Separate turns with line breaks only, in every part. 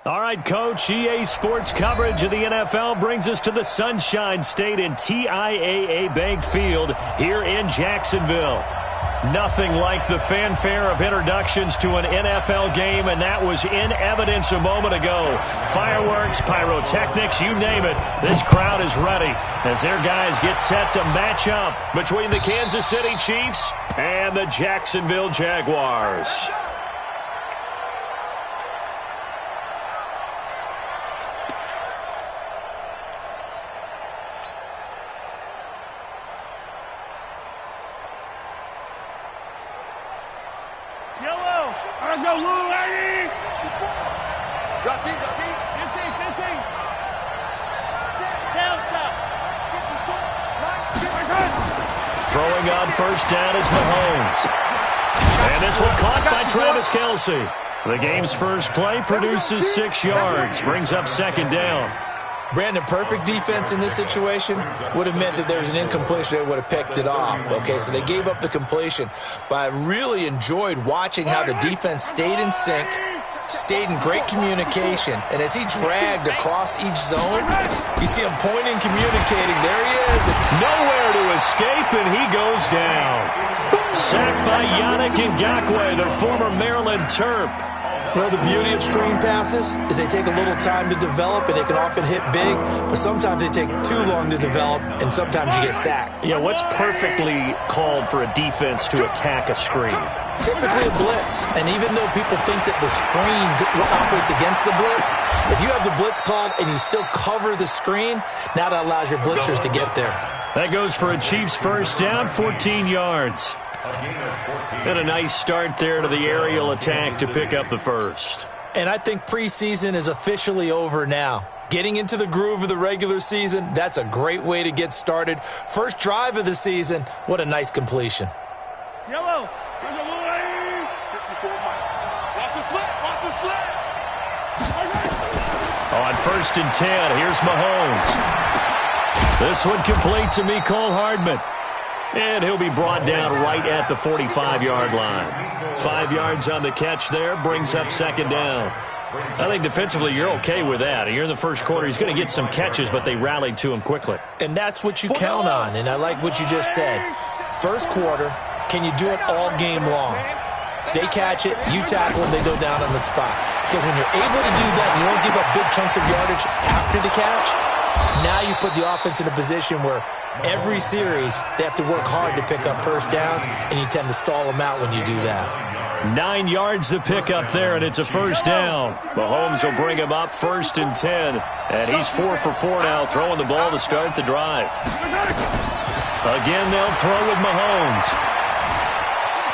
All right, Coach, EA Sports coverage of the NFL brings us to the Sunshine State in TIAA Bank Field here in Jacksonville. Nothing like the fanfare of introductions to an NFL game, and that was in evidence a moment ago. Fireworks, pyrotechnics, you name it. This crowd is ready as their guys get set to match up between the Kansas City Chiefs and the Jacksonville Jaguars. Throwing on first down is Mahomes. And this one caught by Travis Kelce. The game's first play produces 6 yards, brings up second down.
Brandon, perfect defense in this situation would have meant that there was an incompletion. They would have picked it off. Okay, so they gave up the completion. But I really enjoyed watching how the defense stayed in sync, stayed in great communication. And as he dragged across each zone, you see him pointing, communicating. There he is.
Nowhere to escape, and he goes down. Sacked by Yannick Ngakoue, the former Maryland Terp.
Well, the beauty of screen passes is they take a little time to develop, and they can often hit big, but sometimes they take too long to develop, and sometimes you get sacked.
Yeah, what's perfectly called for a defense to attack a screen?
Typically a blitz, and even though people think that the screen operates against the blitz, if you have the blitz called and you still cover the screen, now that allows your blitzers to get there.
That goes for a Chiefs first down, 14 yards. And a nice start there to the aerial attack to pick up the first.
And I think preseason is officially over now. Getting into the groove of the regular season, that's a great way to get started. First drive of the season, what a nice completion.
Yellow.
On first and 10, here's Mahomes. This one complete to Mecole Hardman. And he'll be brought down right at the 45-yard line. 5 yards on the catch there, brings up second down. I think defensively you're okay with that. Here in the first quarter, he's going to get some catches, but they rallied to him quickly.
And that's what you count on, and I like what you just said. First quarter, can you do it all game long? They catch it, you tackle them, they go down on the spot. Because when you're able to do that, you don't give up big chunks of yardage after the catch, now you put the offense in a position where every series they have to work hard to pick up first downs, and you tend to stall them out when you do that.
9 yards to pick up there, and it's a first down. Mahomes will bring him up first and 10, and he's 4 for 4 now, throwing the ball to start the drive. Again, they'll throw with Mahomes.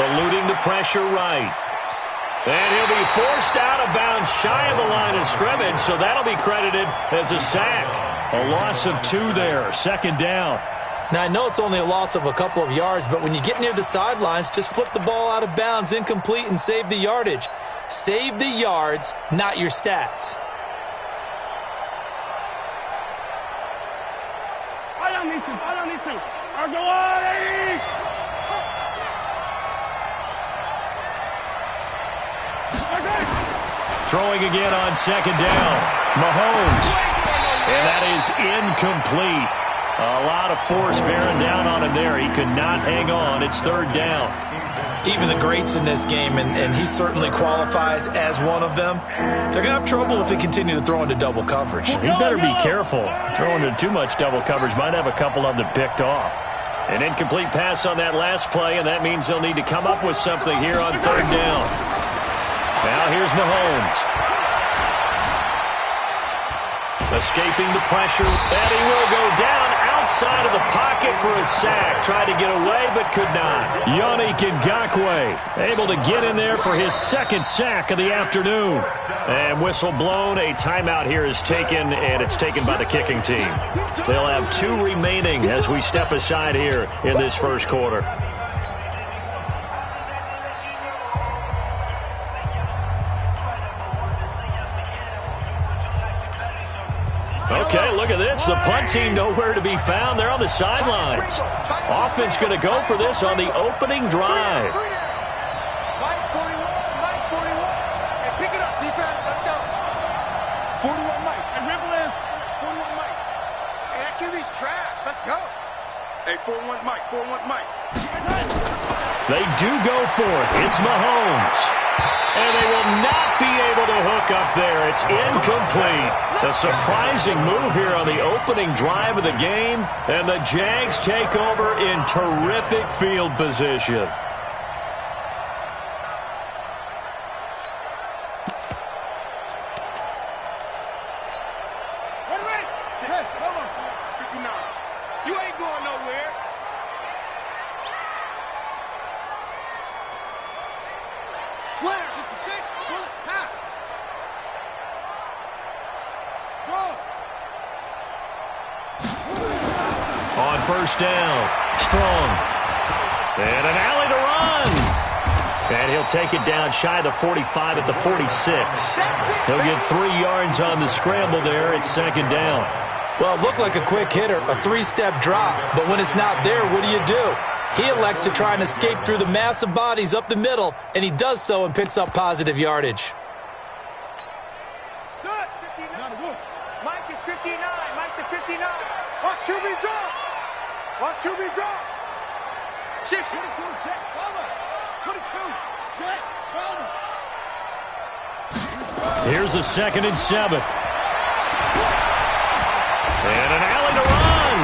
Eluding the pressure right. And he'll be forced out of bounds shy of the line of scrimmage, so that'll be credited as a sack. A loss of 2 there, second down.
Now, I know it's only a loss of a couple of yards, but when you get near the sidelines, just flip the ball out of bounds, incomplete, and save the yardage. Save the yards, not your stats.
I don't need to. I'll go on,
Throwing again on second down. Mahomes. And that is incomplete. A lot of force bearing down on him there. He could not hang on. It's third down.
Even the greats in this game, and he certainly qualifies as one of them, they're going to have trouble if they continue to throw into double coverage.
He better be careful. Throwing into too much double coverage might have a couple of them picked off. An incomplete pass on that last play, and that means they'll need to come up with something here on third down. Now here's Mahomes. Escaping the pressure, and he will go down outside of the pocket for a sack. Tried to get away, but could not. Yannick Ngakoue able to get in there for his second sack of the afternoon. And whistle blown. A timeout here is taken, and it's taken by the kicking team. They'll have 2 remaining as we step aside here in this first quarter. Okay, look at this. The punt team nowhere to be found. They're on the sidelines. Offense going to go for this on the opening drive.
He's trash. Let's go. Hey, 4-1 Mike. 4-1 Mike.
They do go for it. It's Mahomes. And they will not be able to hook up there. It's incomplete. A surprising move here on the opening drive of the game. And the Jags take over in terrific field position.
You ain't going nowhere. Slash, it's a 6. Pull it. Pass. Go.
On first down, Strong. And an alley to run. And he'll take it down shy of the 45 at the 46. He'll get 3 yards on the scramble there. It's second down.
Well, it looked like a quick hitter, a 3-step drop. But when it's not there, what do? He elects to try and escape through the massive bodies up the middle, and he does so and picks up positive yardage.
Set. 59. Mike is 59. Mike to 59. Watch QB drop. Watch QB drop. Shift. 22. Check. Cover. 22. Check. Cover.
Here's a 2nd and 7. And an alley to run.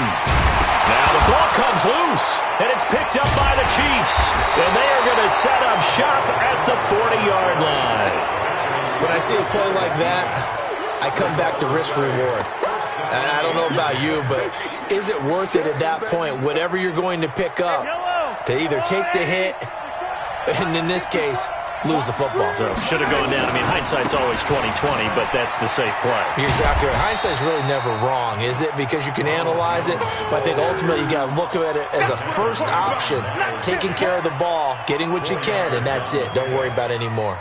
Now the ball comes loose, and it's picked up by the Chiefs. And they are going to set up shop at the 40-yard line.
When I see a play like that, I come back to risk-reward. I don't know about you, but is it worth it at that point, whatever you're going to pick up, to either take the hit, and in this case, lose the football?
So should have gone down. I mean, hindsight's always 20/20, but that's the safe play.
You're exactly right. Hindsight's really never wrong, is it? Because you can analyze it, but I think ultimately you got to look at it as a first option, taking care of the ball, getting what you can, and that's it. Don't worry about any more.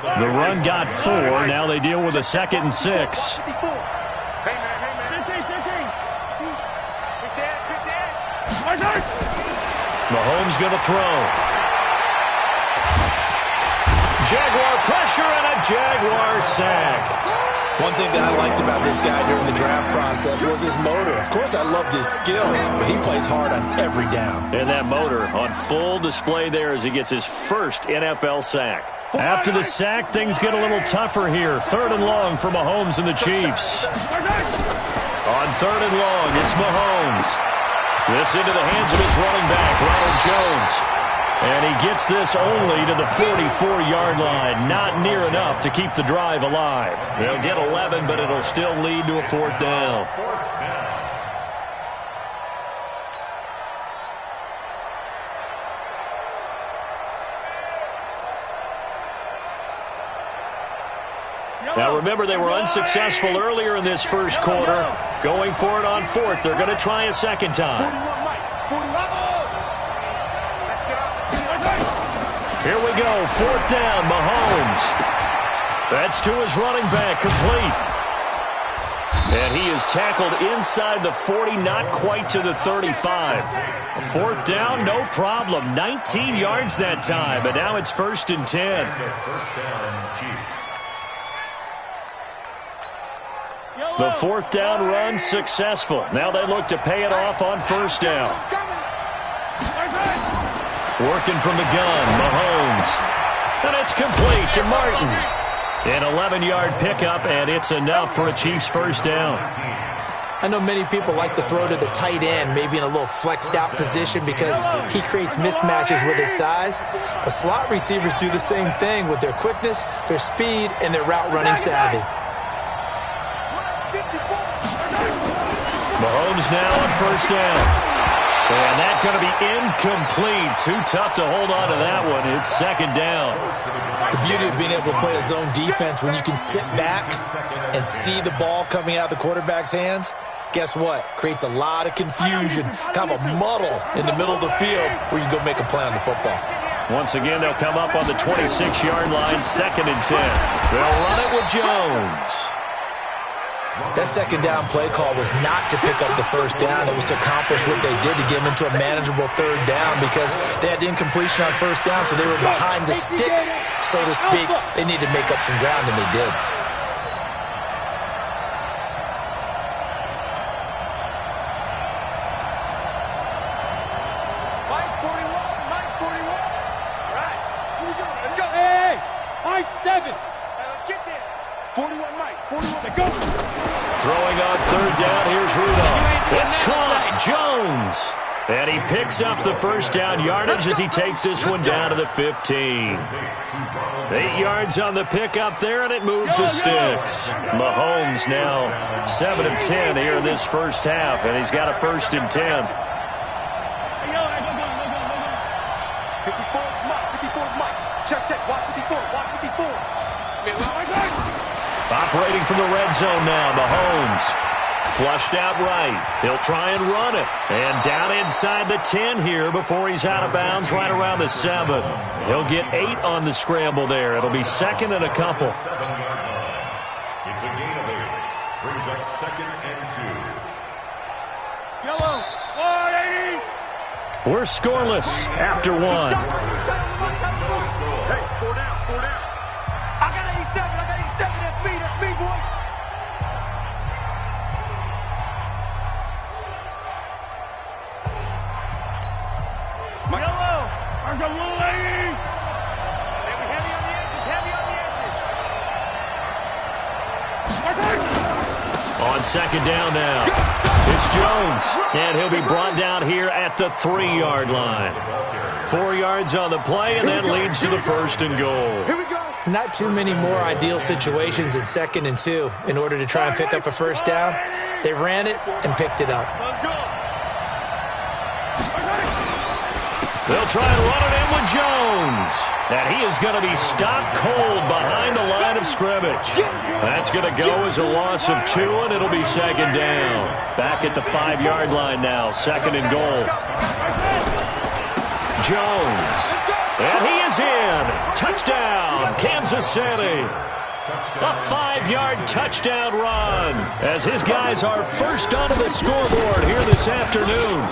The run got 4. Now they deal with a 2nd and 6.
Hey, man. 15. Good dash.
Mahomes going to throw. Jaguar pressure and a Jaguar sack.
One thing that I liked about this guy during the draft process was his motor. Of course, I loved his skills, but he plays hard on every down.
And that motor on full display there as he gets his first NFL sack. After the sack, things get a little tougher here. 3rd and long for Mahomes and the Chiefs. On 3rd and long, it's Mahomes. This into the hands of his running back, Ronald Jones. And he gets this only to the 44-yard line. Not near enough to keep the drive alive. They'll get 11, but it'll still lead to a 4th down. Now remember, they were unsuccessful earlier in this first quarter. Going for it on 4th. They're going to try a second time. Here we go, 4th down, Mahomes. That's to his running back, complete. And he is tackled inside the 40, not quite to the 35. 4th down, no problem. 19 yards that time, and now it's 1st and 10. The 4th down run successful. Now they look to pay it off on 1st down. Working from the gun, Mahomes. And it's complete to Martin. An 11-yard pickup, and it's enough for a Chiefs 1st down.
I know many people like to throw to the tight end, maybe in a little flexed out position because he creates mismatches with his size. But slot receivers do the same thing with their quickness, their speed, and their route running savvy.
Mahomes now on 1st down. And that's going to be incomplete. Too tough to hold on to that one. It's 2nd down.
The beauty of being able to play a zone defense when you can sit back and see the ball coming out of the quarterback's hands, guess what? Creates a lot of confusion, kind of a muddle in the middle of the field where you can go make a play on the football.
Once again, they'll come up on the 26-yard line, 2nd and 10. They'll run it with Jones.
That 2nd down play call was not to pick up the 1st down. It was to accomplish what they did to get them into a manageable 3rd down because they had incompletion on 1st down, so they were behind the sticks, so to speak. They needed to make up some ground, and they did.
41 Mike. 41. Go.
Throwing on third down, here's Rudolph. It's caught. Jones. And he picks up the first down yardage as he takes this one down to the 15. 8 yards on the pickup there, and it moves the sticks. Mahomes now 7 of 10 here in this first half, and he's got a 1st and 10.
54 Mike. Check. Watch 54.
Operating from the red zone now, Mahomes. Flushed out right. He'll try and run it. And down inside the 10 here before he's out of bounds right around the 7. He'll get 8 on the scramble there. It'll be 2nd and a couple.
It's a gain of 8. Brings up 2nd and 2.
Yellow. 180.
We're scoreless after 1.
Hey, 4 down. I got 87. That's me, boy. Yellow. I got 180. Heavy on the edges.
On 2nd down now, it's Jones. And he'll be brought down here at the 3-yard line. 4 yards on the play, and that leads to the 1st and goal.
Here we go.
Not too many more ideal situations in 2nd and 2 in order to try and pick up a first down. They ran it and picked it up.
Let's go.
They'll try and run it in with Jones. And he is going to be stopped cold behind the line of scrimmage. That's going to go as a loss of 2, and it'll be 2nd down. Back at the 5-yard line now, 2nd and goal. Jones. And he is in. Touchdown, Kansas City. A 5-yard touchdown run as his guys are first onto the scoreboard here this afternoon.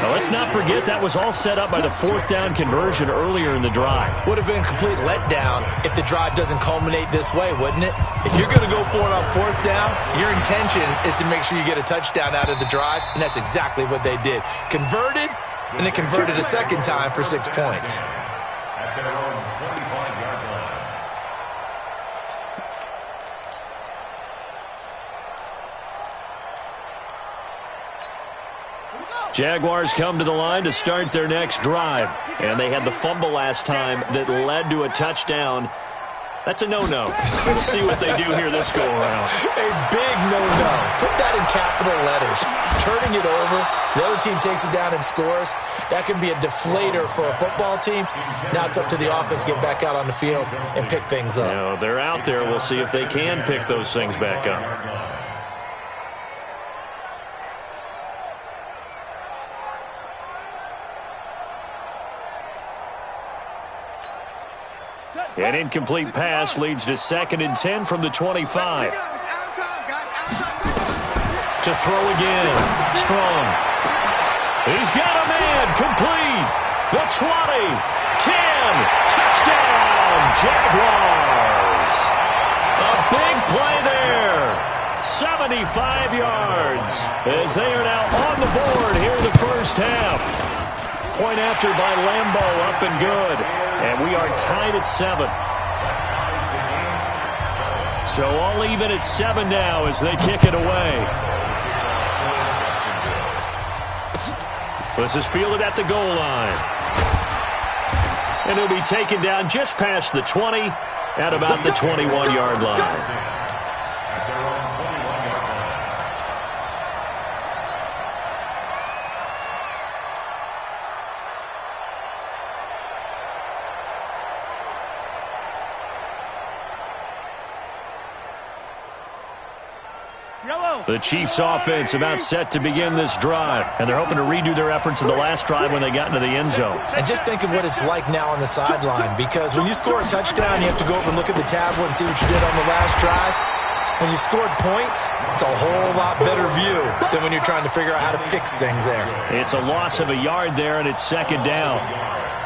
Now, let's not forget that was all set up by the 4th down conversion earlier in the drive.
Would have been a complete letdown if the drive doesn't culminate this way, wouldn't it? If you're going to go for it on 4th down, your intention is to make sure you get a touchdown out of the drive, and that's exactly what they did. Converted, and they converted a 2nd time for 6 points.
At their own 25-yard line.
Jaguars come to the line to start their next drive. And they had the fumble last time that led to a touchdown. That's a no-no. We'll see what they do here this go-around.
A big no-no. Put that in capital letters. Turning it over, the other team takes it down and scores. That can be a deflator for a football team. Now it's up to the offense to get back out on the field and pick things up.
You know, they're out there. We'll see if they can pick those things back up. An incomplete pass leads to 2nd and 10 from the 25. To throw again. Strong. He's got a man. Complete. The 20. 10. Touchdown. Jaguars. A big play there. 75 yards as they are now on the board here in the first half. Point after by Lambeau, up and good. And we are tied at 7. So all even at 7 now as they kick it away. This is fielded at the goal line. And he'll be taken down just past the 20 at about the 21-yard line. The Chiefs' offense about set to begin this drive, and they're hoping to redo their efforts in the last drive when they got into the end zone.
And just think of what it's like now on the sideline, because when you score a touchdown, you have to go over and look at the tablet and see what you did on the last drive. When you scored points, it's a whole lot better view than when you're trying to figure out how to fix things there.
It's a loss of a yard there, and it's 2nd down.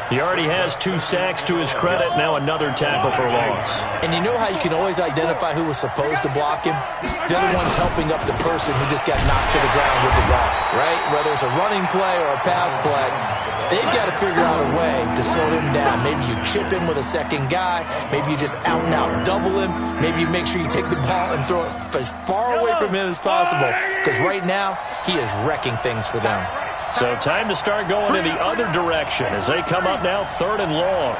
He already has 2 sacks to his credit, now another tackle for loss.
And you know how you can always identify who was supposed to block him? The other one's helping up the person who just got knocked to the ground with the ball, right? Whether it's a running play or a pass play, They've got to figure out a way to slow him down. Maybe you chip him with a second guy. Maybe you just out-and-out double him. Maybe you make sure you take the ball and throw it as far away from him as possible. Because right now, he is wrecking things for them.
So time to start going in the other direction as they come up now 3rd and long.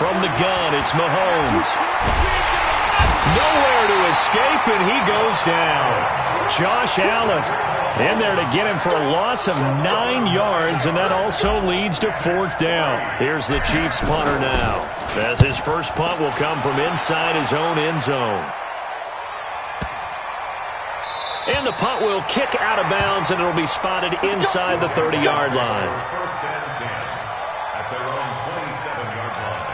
From the gun, it's Mahomes. Nowhere to escape, and he goes down. Josh Allen in there to get him for a loss of 9 yards, and that also leads to 4th down. Here's the Chiefs punter now, as his first punt will come from inside his own end zone. And the punt will kick out of bounds, and it'll be spotted inside the 30-yard line.
First and 10 at their own 27-yard line.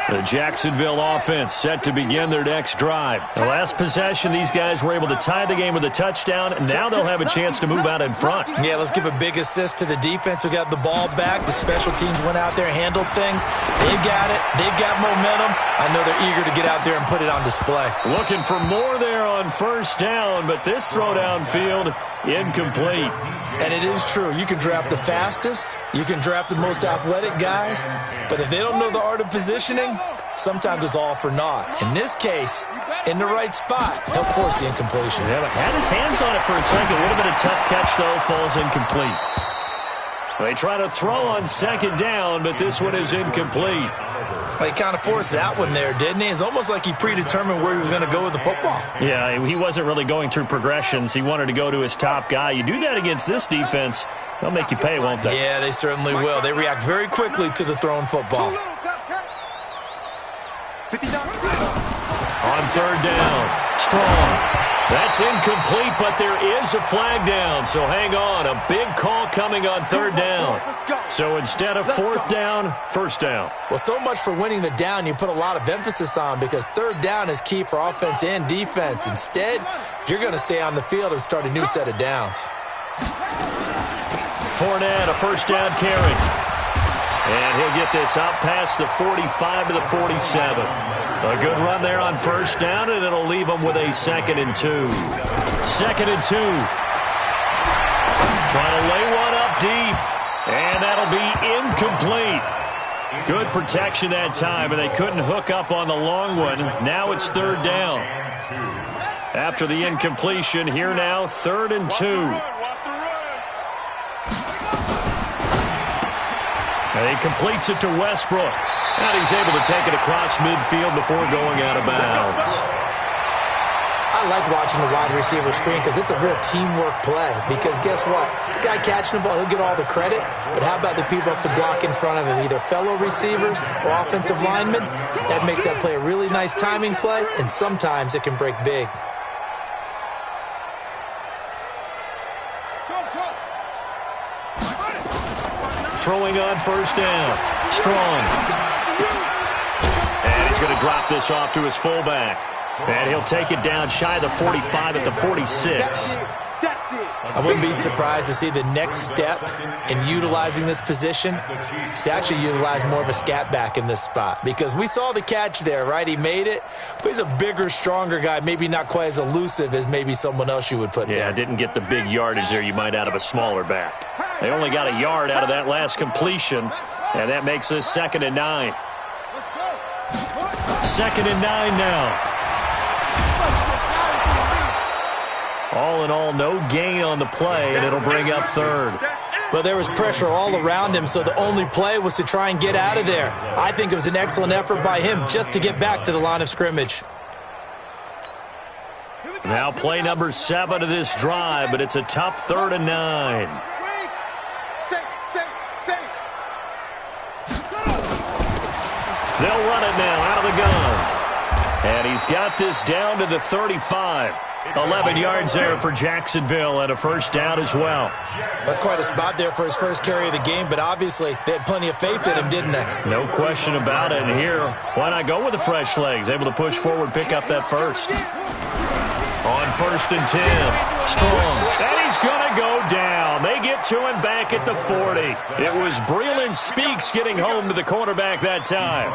The Jacksonville offense set to begin their next drive. The last possession, these guys were able to tie the game with a touchdown, and now they'll have a chance to move out in front.
Yeah, let's give a big assist to the defense who got the ball back. The special teams went out there and handled things. They've got it. They've got momentum. I know they're eager to get out there and put it on display.
Looking for more there on first down, but this throw downfield, incomplete.
And it is true. You can draft the fastest. You can draft the most athletic guys. But if they don't know the art of positioning, sometimes it's all for naught. In this case, in the right spot, he'll force the incompletion.
Yeah, but had his hands on it for a second. Would have been a tough catch, though. Falls incomplete. They try to throw on 2nd down, but this one is incomplete.
He kind of forced that one there, didn't he? It's almost like he predetermined where he was going to go with the football.
Yeah, he wasn't really going through progressions. He wanted to go to his top guy. You do that against this defense, they'll make you pay, won't they?
Yeah, they certainly will. They react very quickly to the thrown football.
On 3rd down, Strong. That's incomplete, but there is a flag down, so hang on. A big call coming on 3rd down. So instead of 4th down, 1st down.
Well, so much for winning the down you put a lot of emphasis on, because 3rd down is key for offense and defense. Instead, you're going to stay on the field and start a new set of downs.
Fournette, a 1st down carry. And he'll get this out past the 45 to the 47. A good run there on 1st down, and it'll leave them with a 2nd and 2. 2nd and 2. Trying to lay one up deep, and that'll be incomplete. Good protection that time, and they couldn't hook up on the long one. Now it's 3rd down. After the incompletion, here now, 3rd and 2. And he completes it to Westbrook. And he's able to take it across midfield before going out of bounds.
I like watching the wide receiver screen because it's a real teamwork play. Because guess what? The guy catching the ball, he'll get all the credit. But how about the people have to block in front of him, either fellow receivers or offensive linemen? That makes that play a really nice timing play, and sometimes it can break big.
Throwing on 1st down. Strong. And he's going to drop this off to his fullback. And he'll take it down shy of the 45 at the 46.
I wouldn't be surprised to see the next step in utilizing this position is to actually utilize more of a scat back in this spot. Because we saw the catch there, right? He made it. But he's a bigger, stronger guy, maybe not quite as elusive as maybe someone else you would put there.
Yeah, didn't get the big yardage there you might out of a smaller back. They only got a yard out of that last completion, and that makes this 2nd and 9. 2nd and 9 now. All in all, no gain on the play, and it'll bring up 3rd.
Well, there was pressure all around him, so the only play was to try and get out of there. I think it was an excellent effort by him just to get back to the line of scrimmage.
Now play number 7 of this drive, but it's a tough 3rd and 9. They'll run it now out of the gun. And he's got this down to the 35. 11 yards there for Jacksonville and a 1st down as well.
That's quite a spot there for his first carry of the game, but obviously they had plenty of faith in him, didn't they?
No question about it. And here, why not go with the fresh legs? Able to push forward, pick up that 1st. On 1st and 10. Strong. And he's going to go down. They get to him back at the 40. It was Breeland Speaks getting home to the quarterback that time.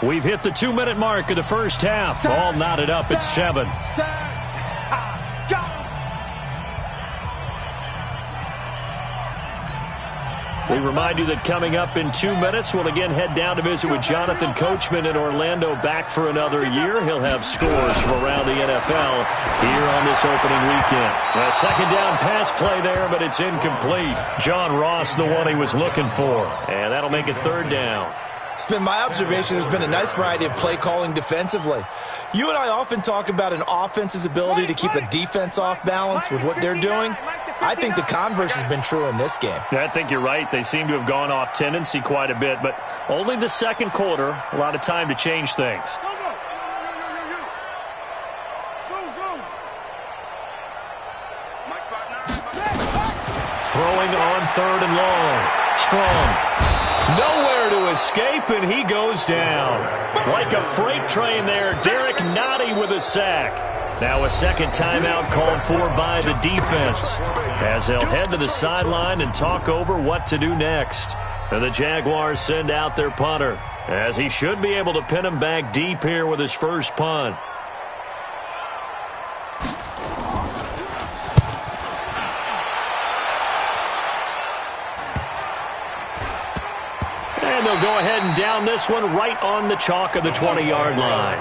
We've hit the 2-minute mark of the first half. All knotted up at 7. We remind you that coming up in 2 minutes, we'll again head down to visit with Jonathan Coachman in Orlando, back for another year. He'll have scores from around the NFL here on this opening weekend. A second down pass play there, but it's incomplete. John Ross, the one he was looking for. And that'll make it third down.
It's been my observation there's been a nice variety of play calling defensively. You and I often talk about an offense's ability to keep a defense off balance with what they're doing. I think the converse has been true in this game.
I think you're right. They seem to have gone off tendency quite a bit, but only the second quarter, a lot of time to change things. Throwing on third and long. Strong. Nowhere to escape, and he goes down. Like a freight train there, Derek Nottie with a sack. Now a second timeout called for by the defense, as they'll head to the sideline and talk over what to do next. And the Jaguars send out their punter, as he should be able to pin him back deep here with his first punt. And they'll go ahead and down this one right on the chalk of the 20-yard line.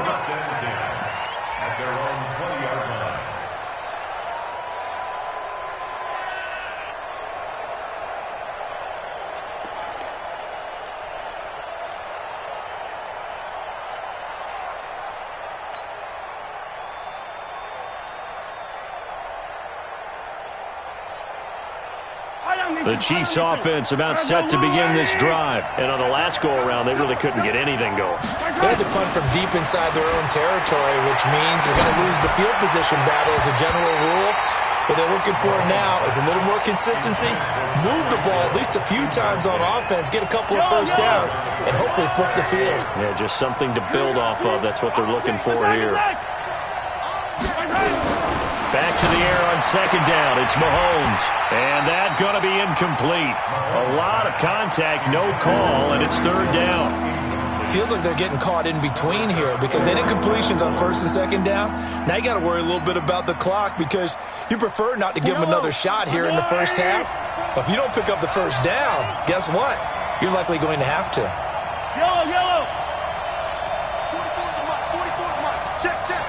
The Chiefs offense about set to begin this drive. And on the last go-around, they really couldn't get anything going.
They had to punt from deep inside their own territory, which means they're going to lose the field position battle as a general rule. What they're looking for now is a little more consistency, move the ball at least a few times on offense, get a couple of first downs, and hopefully flip the field.
Yeah, just something to build off of. That's what they're looking for here. Back to the air on second down. It's Mahomes. And that's going to be incomplete. A lot of contact, no call, and it's third down.
Feels like they're getting caught in between here because they did incompletions on first and second down. Now you got to worry a little bit about the clock because you prefer not to give them another shot here in the first half. But if you don't pick up the first down, guess what? You're likely going to have to.
Yellow, yellow. 44, check, check.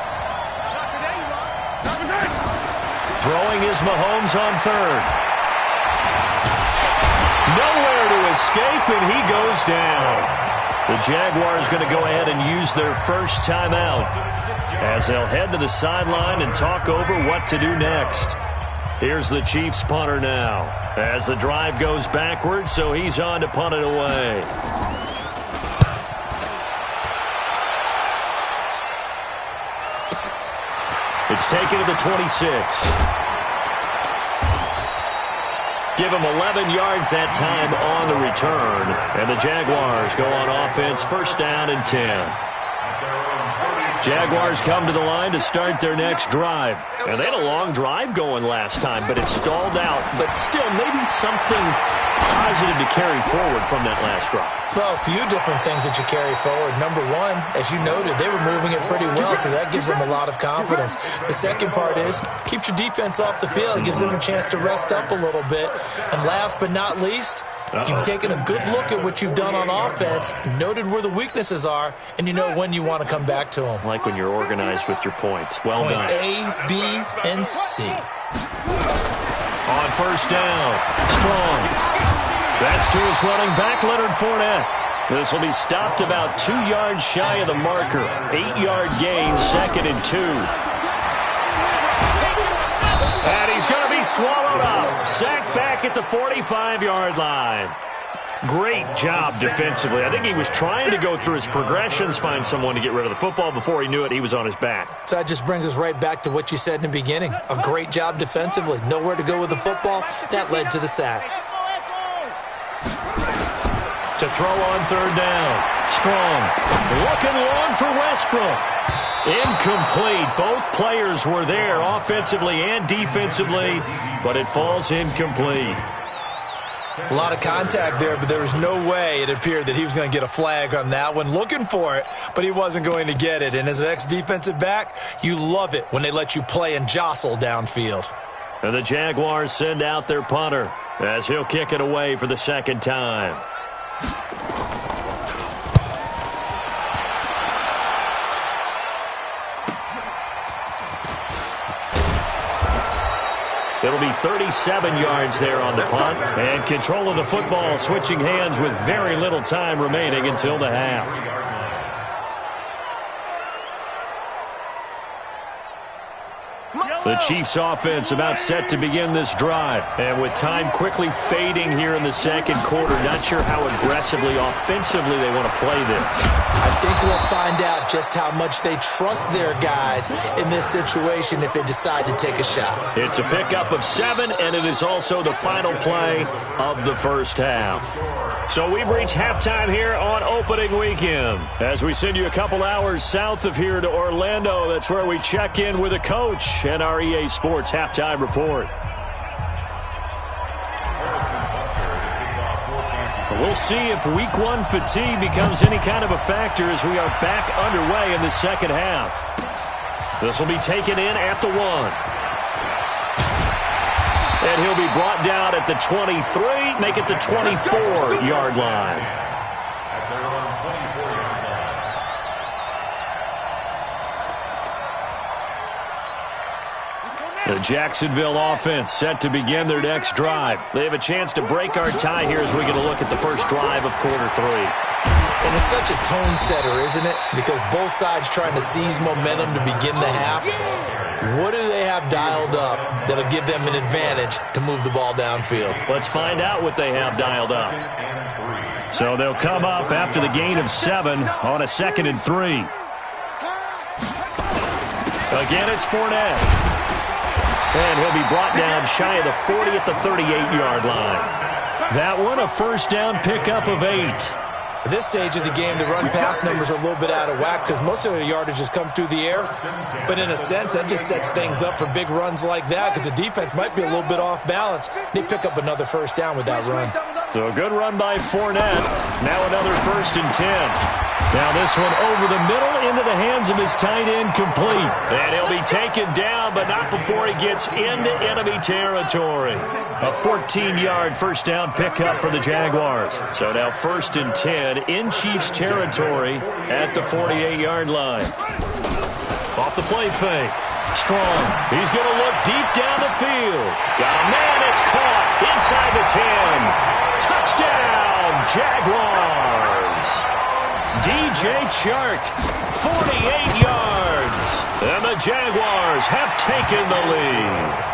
Throwing is Mahomes on third. Nowhere to escape, and he goes down. The Jaguars going to go ahead and use their first timeout as they'll head to the sideline and talk over what to do next. Here's the Chiefs punter now as the drive goes backwards, so he's on to punt it away. It's taken to the 26. Give him 11 yards that time on the return. And the Jaguars go on offense, first down and 10. Jaguars come to the line to start their next drive. And they had a long drive going last time, but it stalled out. But still, maybe something positive to carry forward from that last drive.
Well, a few different things that you carry forward. Number one, as you noted, they were moving it pretty well, so that gives them a lot of confidence. The second part is, keeps your defense off the field, gives them a chance to rest up a little bit. And last but not least, you've taken a good look at what you've done on offense, noted where the weaknesses are, and you know when you want to come back to them.
Like when you're organized with your points. Well done.
Point A, B, and C.
On first down, Strong. That's to his running back, Leonard Fournette. This will be stopped about 2 yards shy of the marker. 8-yard gain, second and 2. And he's going to be swallowed up. Sacked back at the 45-yard line. Great job defensively. I think he was trying to go through his progressions, find someone to get rid of the football. Before he knew it, he was on his back.
So that just brings us right back to what you said in the beginning. A great job defensively. Nowhere to go with the football. That led to the sack.
To throw on third down. Strong. Looking long for Westbrook. Incomplete. Both players were there offensively and defensively, but it falls incomplete.
A lot of contact there, but there was no way it appeared that he was going to get a flag on that one. Looking for it, but he wasn't going to get it. And as an ex-defensive back, you love it when they let you play and jostle downfield.
And the Jaguars send out their punter as he'll kick it away for the second time. It'll be 37 yards there on the punt. And control of the football switching hands with very little time remaining until the half. The Chiefs offense about set to begin this drive. And with time quickly fading here in the second quarter, not sure how aggressively, offensively they want to play this.
I think we'll find out just how much they trust their guys in this situation if they decide to take a shot.
It's a pickup of 7, and it is also the final play of the first half. So we've reached halftime here on opening weekend. As we send you a couple hours south of here to Orlando, that's where we check in with a coach and our EA Sports halftime report. We'll see if week 1 fatigue becomes any kind of a factor as we are back underway in the second half. This will be taken in at the 1. And he'll be brought down at the 23, make it the 24-yard line.
At their own 24-yard line.
The Jacksonville offense set to begin their next drive. They have a chance to break our tie here as we get a look at the first drive of quarter 3.
And it's such a tone setter, isn't it? Because both sides trying to seize momentum to begin the half. What do they have dialed up that'll give them an advantage to move the ball downfield?
Let's find out what they have dialed up. So they'll come up after the gain of 7 on a 2nd and 3. Again, it's Fournette. And he'll be brought down shy of the 40 at the 38-yard line. That one, a first down pickup of 8.
At this stage of the game, the run-pass numbers are a little bit out of whack because most of the yardage has come through the air. But in a sense, that just sets things up for big runs like that because the defense might be a little bit off balance. They pick up another first down with that run.
So a good run by Fournette. Now another 1st and 10. Now this one over the middle into the hands of his tight end complete. And he'll be taken down, but not before he gets into enemy territory. A 14-yard first down pickup for the Jaguars. So now 1st and 10 in Chiefs territory at the 48-yard line. Off the play fake. Strong. He's going to look deep down the field. Got a man. It's caught inside the 10. Touchdown, Jaguars. DJ Chark, 48 yards. And the Jaguars have taken the lead.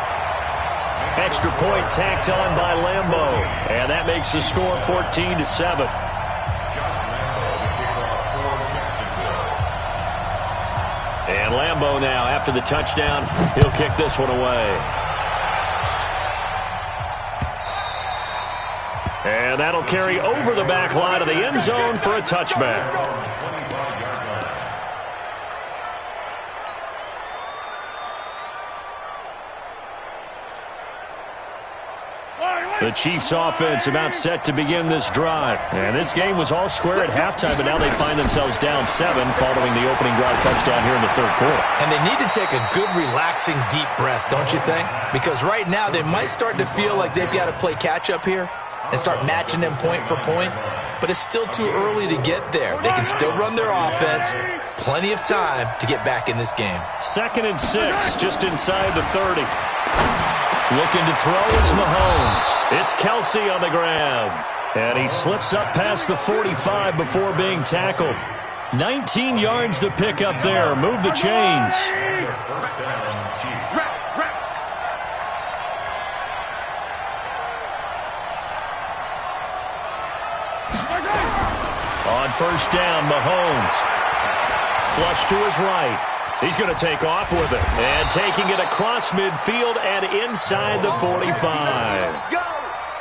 Extra point tacked on by Lambeau. And that makes the score 14-7. And Lambeau now, after the touchdown, he'll kick this one away. And that'll carry over the back line of the end zone for a touchback. The Chiefs offense about set to begin this drive. And this game was all square at halftime, but now they find themselves down 7 following the opening drive touchdown here in the third quarter.
And they need to take a good, relaxing, deep breath, don't you think? Because right now they might start to feel like they've got to play catch-up here and start matching them point for point. But it's still too early to get there. They can still run their offense. Plenty of time to get back in this game.
2nd and 6, just inside the 30. Looking to throw is Mahomes. It's Kelsey on the grab. And he slips up past the 45 before being tackled. 19 yards to pick up there. Move the chains. On first down, Mahomes. Flush to his right. He's going to take off with it. And taking it across midfield and inside the 45.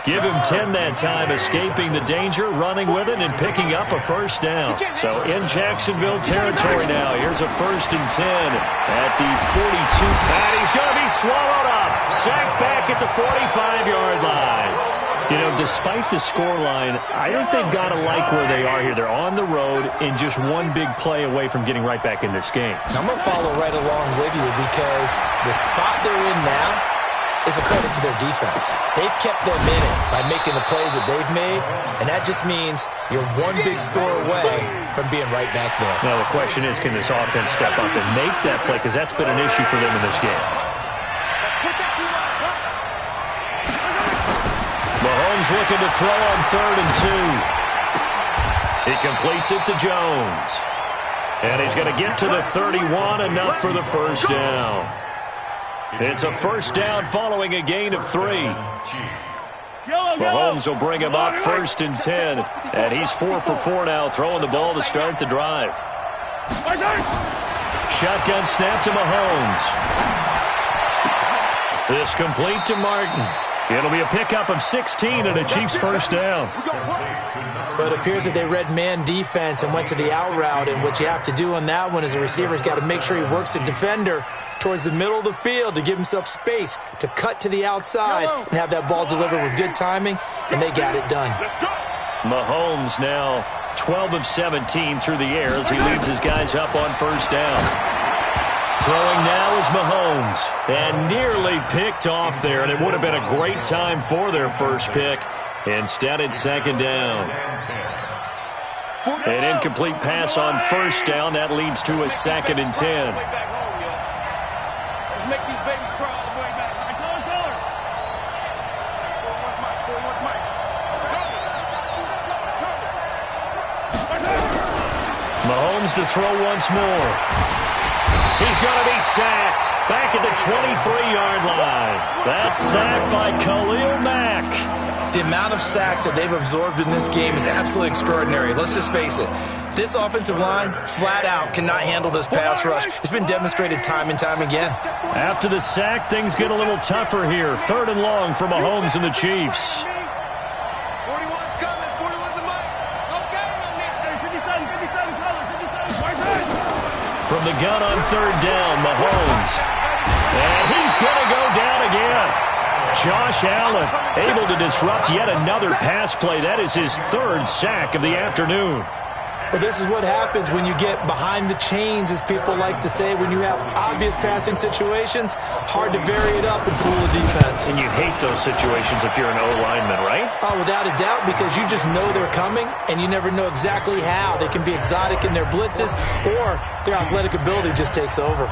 Give him 10 that time, escaping the danger, running with it, and picking up a first down. So in Jacksonville territory now. Here's a 1st and 10 at the 42. And he's going to be swallowed up. Sacked back at the 45-yard line. You know, despite the scoreline, I think they've got to like where they are here. They're on the road and just one big play away from getting right back in this game.
I'm going to follow right along with you because the spot they're in now is a credit to their defense. They've kept them in it by making the plays that they've made, and that just means you're one big score away from being right back there.
Now, the question is, can this offense step up and make that play? Because that's been an issue for them in this game. Mahomes looking to throw on 3rd and 2. He completes it to Jones. And he's going to get to the 31, enough for the first down. It's a first down following a gain of 3. Mahomes will bring him up 1st and 10. And he's 4 for 4 now, throwing the ball to start the drive. Shotgun snap to Mahomes. This complete to Martin. It'll be a pickup of 16 and a Chiefs first down.
But it appears that they read man defense and went to the out route, and what you have to do on that one is a receiver's got to make sure he works the defender towards the middle of the field to give himself space to cut to the outside and have that ball delivered with good timing, and they got it done.
Mahomes now 12 of 17 through the air as he leads his guys up on first down. Throwing now is Mahomes, and nearly picked off there, and it would have been a great time for their first pick. Instead, it's second down. An incomplete pass on first down. That leads to a 2nd and 10.
Let's make these babies crawl all the way back.
Mahomes to throw once more. He's going to be sacked back at the 23-yard line. That's sacked by Khalil Mack.
The amount of sacks that they've absorbed in this game is absolutely extraordinary. Let's just face it. This offensive line, flat out, cannot handle this pass rush. It's been demonstrated time and time again.
After the sack, things get a little tougher here. 3rd and long for Mahomes and the Chiefs.
41's coming. 41's a mic. Okay. 57.
From the gun on 3rd down, Mahomes. And he's going to go down again. Josh Allen able to disrupt yet another pass play. That is his 3rd sack of the afternoon.
Well, this is what happens when you get behind the chains, as people like to say, when you have obvious passing situations. Hard to vary it up and fool the defense.
And you hate those situations if you're an O-lineman, right?
Oh, without a doubt, because you just know they're coming, and you never know exactly how. They can be exotic in their blitzes, or their athletic ability just takes over.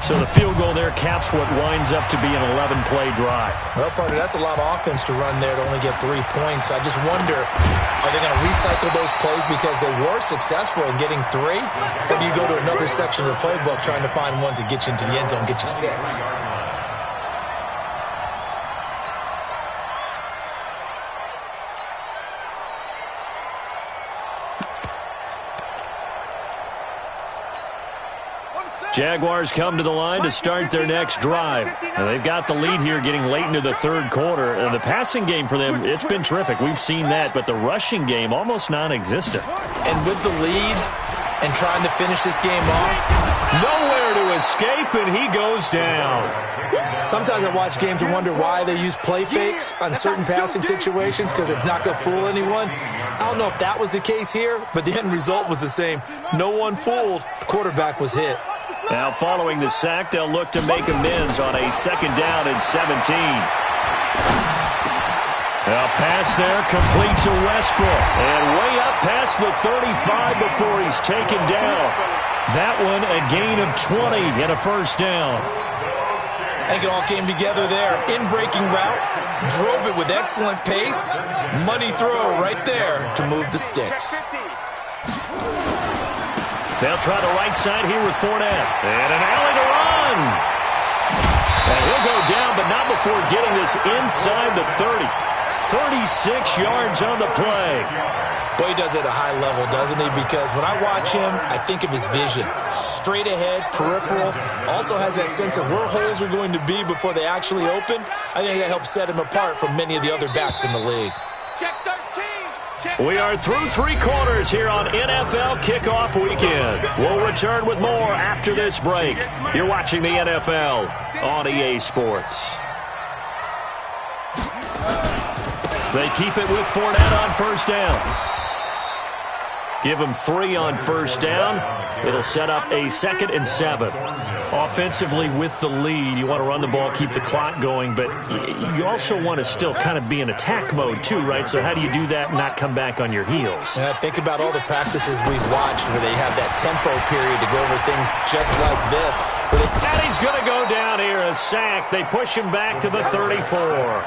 So the field goal there caps what winds up to be an 11-play drive.
Well, partner, that's a lot of offense to run there to only get 3 points. I just wonder, are they going to recycle those plays because they were successful in getting 3? Or do you go to another section of the playbook trying to find ones that get you into the end zone, get you 6?
Jaguars come to the line to start their next drive. And they've got the lead here getting late into the 3rd quarter. And the passing game for them, it's been terrific. We've seen that. But the rushing game, almost non-existent.
And with the lead and trying to finish this game off,
nowhere to escape, and he goes down.
Sometimes I watch games and wonder why they use play fakes on certain passing situations, because it's not going to fool anyone. I don't know if that was the case here, but the end result was the same. No one fooled. The quarterback was hit.
Now, following the sack, they'll look to make amends on a 2nd down and 17. A pass there complete to Westbrook. And way up past the 35 before he's taken down. That one a gain of 20 and a first down.
I think it all came together there. In-breaking route, drove it with excellent pace. Money throw right there to move the sticks.
They'll try the right side here with Fournette. And an alley to run. And he'll go down, but not before getting this inside the 30. 36 yards on the play.
Boy, he does it at a high level, doesn't he? Because when I watch him, I think of his vision. Straight ahead, peripheral. Also has that sense of where holes are going to be before they actually open. I think that helps set him apart from many of the other backs in the league.
Check 13.
We are through 3 quarters here on NFL Kickoff Weekend. We'll return with more after this break. You're watching the NFL on EA Sports. They keep it with Fournette on first down. Give him 3 on first down. It'll set up a 2nd and 7. Offensively with the lead, you want to run the ball, keep the clock going, but you also want to still kind of be in attack mode too, right? So how do you do that and not come back on your heels?
Yeah, think about all the practices we've watched where they have that tempo period to go over things just like this.
And he's going to go down here, a sack. They push him back to the 34.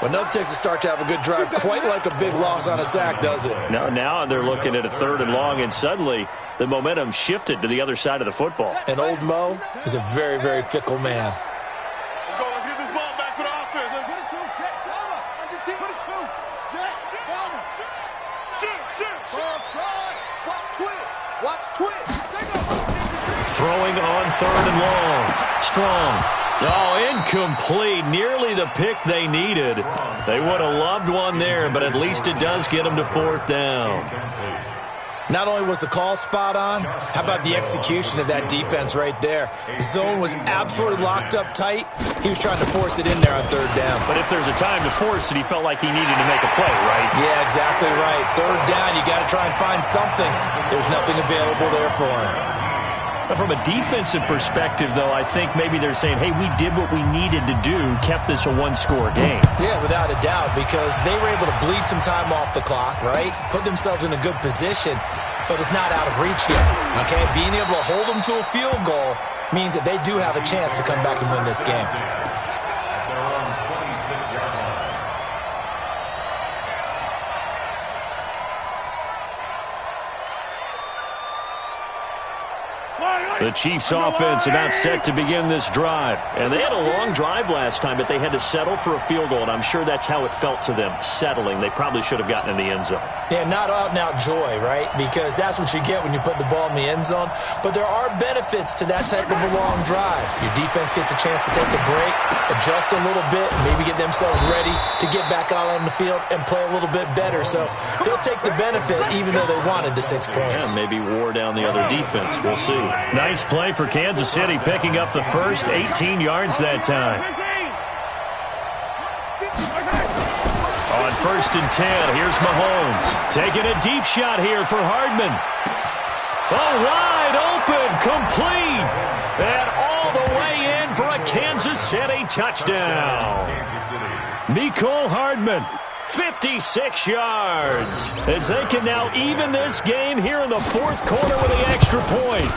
But nothing takes a start to have a good drive, quite like a big loss on a sack, does it?
No, now they're looking at a 3rd and long, and suddenly the momentum shifted to the other side of the football.
And old Mo is a very, very fickle man.
Let's go. Let's get this ball back for the offense. Let's 22, Jack, Palmer. 22, Jack, Palmer. Shoot. Ball try. Watch twist.
Throwing on 3rd and long. Strong. Oh, incomplete. Nearly the pick they needed. They would have loved one there, but at least it does get them to 4th down.
Not only was the call spot on, how about the execution of that defense right there? The zone was absolutely locked up tight. He was trying to force it in there on 3rd down.
But if there's a time to force it, he felt like he needed to make a play, right?
Yeah, exactly right. 3rd down, you got to try and find something. There's nothing available there for him.
But from a defensive perspective, though, I think maybe they're saying, hey, we did what we needed to do, kept this a 1-score game.
Yeah, without a doubt, because they were able to bleed some time off the clock, right? Put themselves in a good position, but it's not out of reach yet, okay? Being able to hold them to a field goal means that they do have a chance to come back and win this game.
The Chiefs offense about set to begin this drive. And they had a long drive last time, but they had to settle for a field goal, and I'm sure that's how it felt to them, settling. They probably should have gotten in the end zone.
Yeah, not out-and-out joy, right? Because that's what you get when you put the ball in the end zone. But there are benefits to that type of a long drive. Your defense gets a chance to take a break, adjust a little bit, maybe get themselves ready to get back out on the field and play a little bit better. So they'll take the benefit even though they wanted the 6 points.
Yeah, maybe wore down the other defense. We'll see. Nice play for Kansas City, picking up the first 18 yards that time. On 1st and 10, here's Mahomes. Taking a deep shot here for Hardman. Oh, wide open, complete. And all the way in for a Kansas City touchdown. Mecole Hardman, 56 yards. As they can now even this game here in the 4th quarter with the extra point.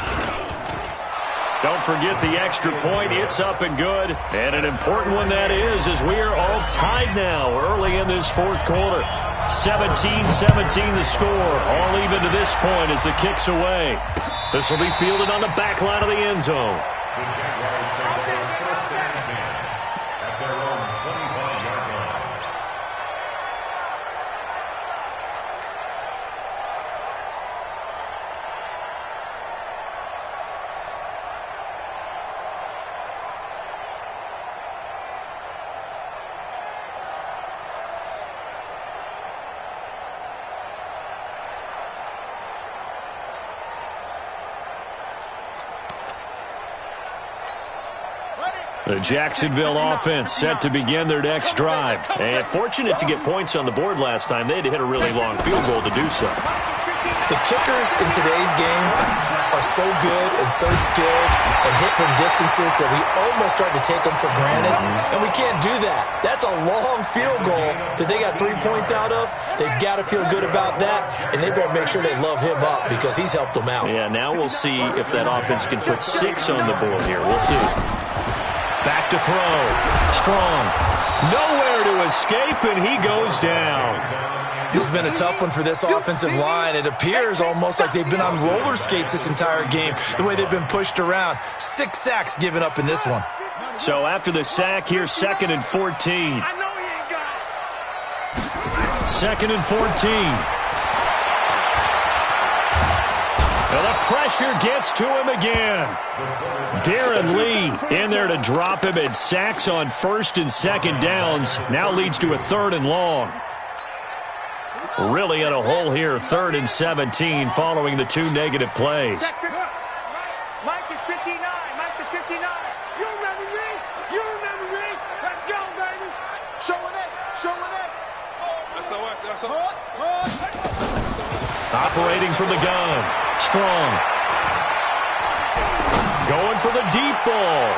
Don't forget the extra point. It's up and good. And an important one that is, as we are all tied now early in this 4th quarter. 17-17 the score. All even to this point as the kick's away. This will be fielded on the back line of the end zone. The Jacksonville offense set to begin their next drive. And fortunate to get points on the board last time. They had to hit a really long field goal to do so.
The kickers in today's game are so good and so skilled and hit from distances that we almost start to take them for granted. And we can't do that. That's a long field goal that they got 3 points out of. They've got to feel good about that, and they better make sure they love him up because he's helped them out.
Yeah, now we'll see if that offense can put 6 on the board here. We'll see. Back to throw. Strong. Nowhere to escape, and he goes down.
This has been a tough one for this offensive line. It appears almost like they've been on roller skates this entire game, the way they've been pushed around. 6 sacks given up in this one.
So after the sack, here's 2nd and 14. 2nd and 14. Well, the pressure gets to him again. Darren Lee in there to drop him, and sacks on 1st and 2nd downs. Now leads to a 3rd and long. Really in a hole here, 3rd and 17 following the 2 negative plays.
Mike is 59. Mike is 59. You remember me? You remember me? Let's go, baby. Showing it. Showing it.
Operating from the gun. Strong. Going for the deep ball.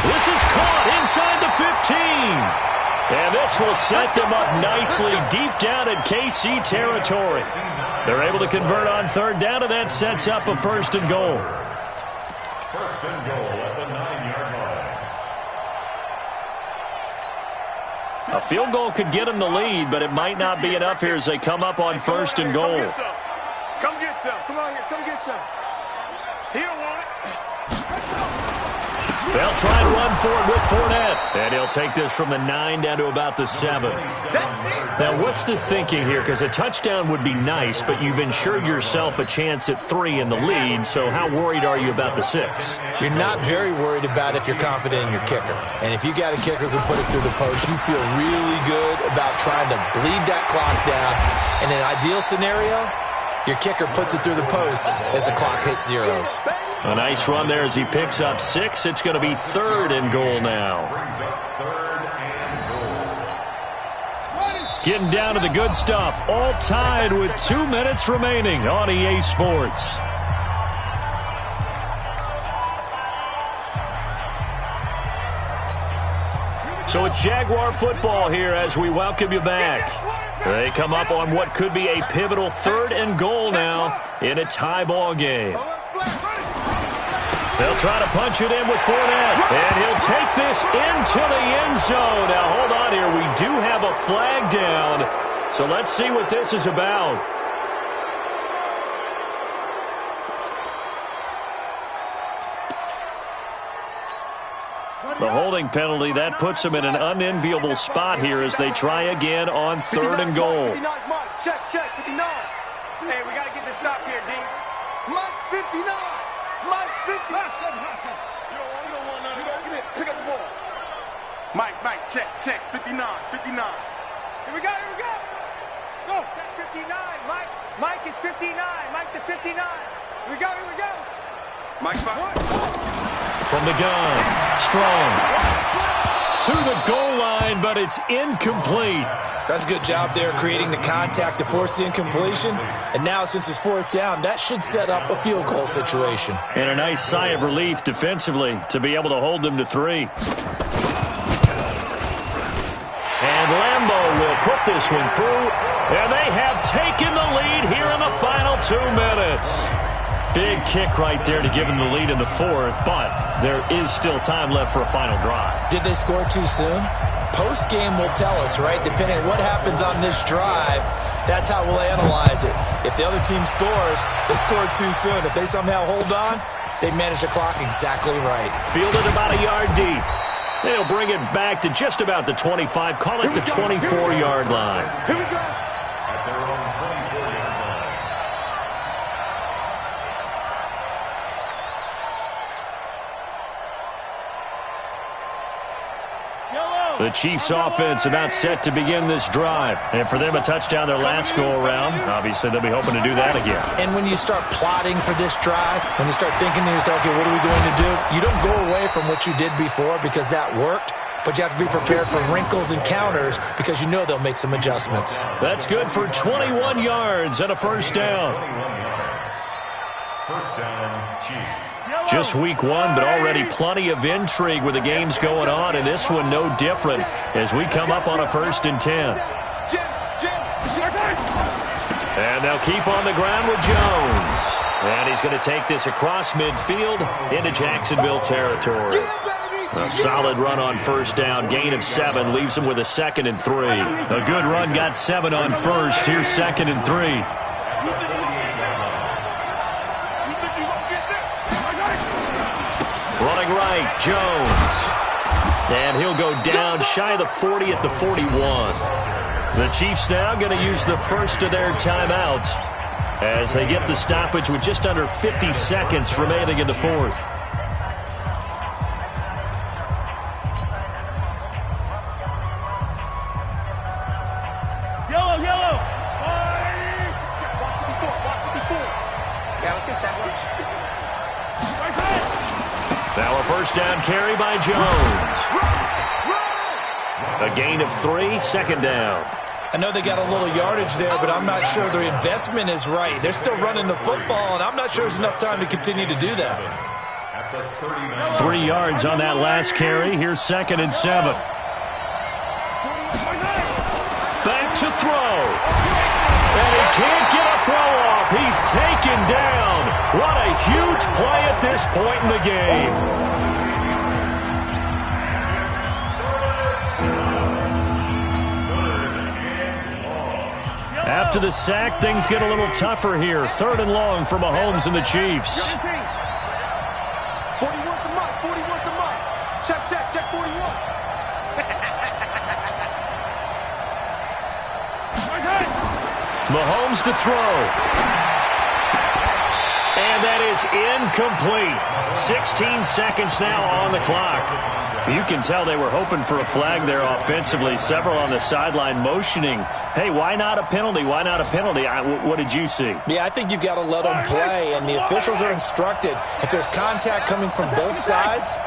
This is caught inside the 15. And this will set them up nicely deep down in KC territory. They're able to convert on third down, and that sets up a 1st and goal.
1st and goal at the 9-yard line.
A field goal could get them the lead, but it might not be enough here as they come up on 1st and goal.
Come get some. Come on here. Come get some. He don't want it.
They'll try and run for it with Fournette. And he'll take this from the 9 down to about the 7. Now, what's the thinking here? Because a touchdown would be nice, but you've ensured yourself a chance at 3 in the lead, so how worried are you about the 6?
You're not very worried about if you're confident in your kicker. And if you got a kicker who can put it through the post, you feel really good about trying to bleed that clock down. In an ideal scenario, your kicker puts it through the post as the clock hits zeros.
A nice run there as he picks up 6. It's going to be 3rd and goal now. Getting down to the good stuff. All tied with 2 minutes remaining on EA Sports. So it's Jaguar football here as we welcome you back. They come up on what could be a pivotal 3rd and goal now in a tie ball game. They'll try to punch it in with Fournette, and he'll take this into the end zone. Now, hold on here. We do have a flag down, so let's see what this is about. The holding penalty, that puts them in an unenviable spot here as they try again on 3rd and goal.
Check, 59. Hey, we got to get this stop here, D. Mike's 59. Mike's 50. You don't want none. Get it. Pick up the ball. Mike, check, 59. Here we go. Go. Check 59. Mike is 59. Mike the 59. Here we go. Mike 5.
From the gun, Strong. To the goal line, but it's incomplete.
That's a good job there creating the contact to force the incompletion. And now since it's 4th down, that should set up a field goal situation.
And a nice sigh of relief defensively to be able to hold them to 3. And Lambeau will put this one through. And they have taken the lead here in the final 2 minutes. Big kick right there to give them the lead in the 4th, but there is still time left for a final drive.
Did they score too soon? Post-game will tell us, right? Depending on what happens on this drive, that's how we'll analyze it. If the other team scores, they scored too soon. If they somehow hold on, they manage the clock exactly right.
Fielded about a yard deep. They'll bring it back to just about the 25, call it the 24-yard line.
Here we go.
At their own 24-yard line.
The Chiefs offense about set to begin this drive. And for them, a touchdown their last go-around. Obviously, they'll be hoping to do that again.
And when you start plotting for this drive, when you start thinking to yourself, okay, what are we going to do? You don't go away from what you did before because that worked, but you have to be prepared for wrinkles and counters because you know they'll make some adjustments.
That's good for 21 yards and a 1st down.
1st down, Chiefs.
Just week 1, but already plenty of intrigue with the games going on, and this one no different as we come up on a 1st and 10. And they'll keep on the ground with Jones. And he's going to take this across midfield into Jacksonville territory. A solid run on 1st down, gain of 7, leaves him with a 2nd and 3. A good run got 7 on 1st. Here's 2nd and 3. Running right, Jones. And he'll go down shy of the 40 at the 41. The Chiefs now going to use the first of their timeouts as they get the stoppage with just under 50 seconds remaining in the 4th.
Yellow. Yeah, let's get sandwich.
Now a 1st down carry by Jones. A gain of 3, 2nd down.
I know they got a little yardage there, but I'm not sure their investment is right. They're still running the football, and I'm not sure there's enough time to continue to do that.
3 yards on that last carry. Here's 2nd and 7. Back to throw. And he can't get a throw off. He's taken down. What a huge play at this point in the game. After the sack, things get a little tougher here. 3rd and long for Mahomes and the Chiefs.
41 to Mike. 41 to Mike. Check 41.
Mahomes to throw. And that is incomplete. 16 seconds now on the clock. You can tell they were hoping for a flag there offensively. Several on the sideline motioning, hey, why not a penalty? Why not a penalty? What did you see?
Yeah, I think you've got to let them play, and the officials are instructed. If there's contact coming from both sides,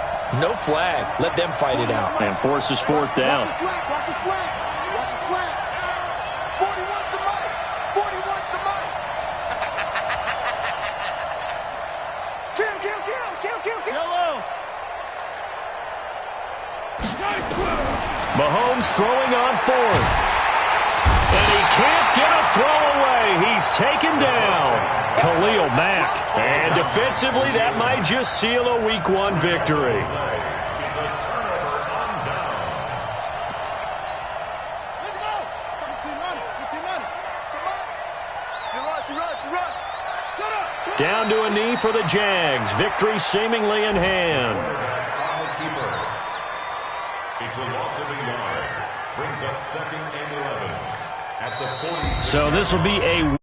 no flag. Let them fight it out.
And forces 4th down.
Watch the slack. Watch the slack. Watch the slack. 41 to Mike. 41 to Mike. Kill.
Hello.
Mahomes throwing on 4th. And he can't get a throw away. He's taken down. Khalil Mack. And defensively, that might just seal a Week 1 victory.
Let's go. 15-9. Come on. You run. Shut up.
Down to a knee for the Jags. Victory seemingly in hand.
It's a loss of a yard. Brings up 2nd and 11 at the 40.
So this will be a